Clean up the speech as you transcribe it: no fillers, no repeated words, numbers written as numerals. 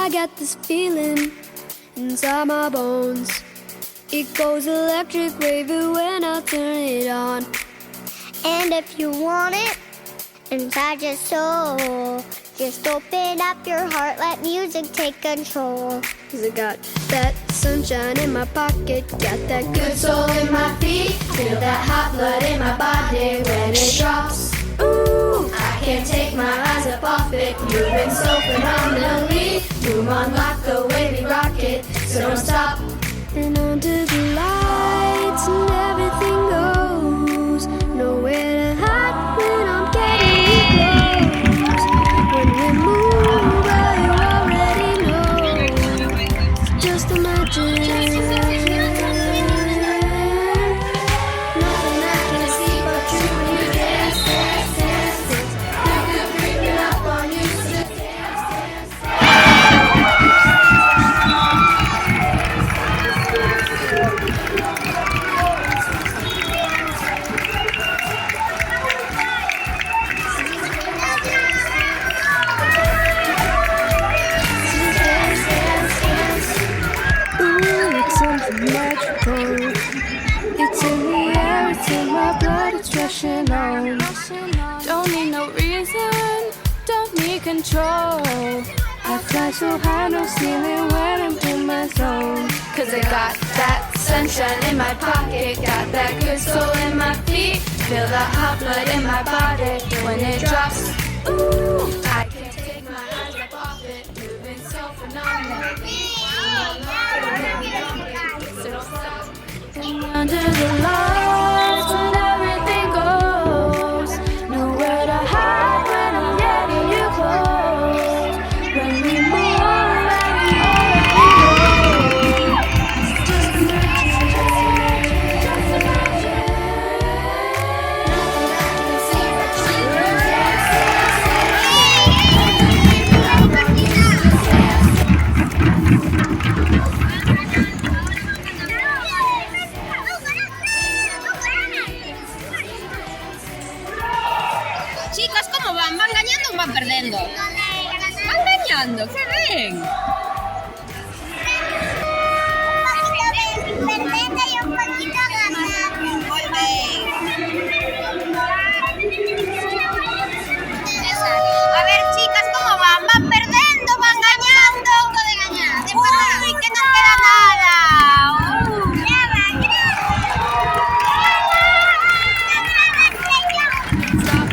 I get this feeling inside my bones. It goes electric wavy when I turn it on. And if you want it inside your soul, just open up your heart, let music take control. 'Cause I got that sunshine in my pocket, got that good soul in my feet, feel that hot blood in my body when it drops. Ooh, I can't take my eyes up off it, moving so phenomenally. Boom on like a wavy rocket, so don't stop. And under the lights and everything goes, nowhere to hide when I'm getting close. When we move, well, you already know. Just imagine. Nothing I can see but you when you dance, dance, dance, dance. Feel good creeping up on you, so just dance, dance, Ooh, it's something magical. It's in the air, it's in my blood, it's rushing on. Don't need no reason, don't need control. I fly so high, no ceiling when I'm in my zone. 'Cause I got that sunshine in my pocket, got that good soul in my feet, feel the hot blood in my body when it drops. Ooh, I can't take my eyes up off it, moving so phenomenally. So don't stop. And under the lights when everything goes, nowhere to hide when I'm getting you close. When we move, and we already know. Just imagine, just imagine, just imagine. Nothing I can see but you. Dance, dance, Chicos, ¿cómo van? ¿Van ganando o van perdiendo? Van ganando, que ven. Perdete y un poquito ganar. Muy bien. A ver, chicas, ¿cómo van? ¿Van perdiendo? ¿Van ganando? Uy, que no queda nada. Stop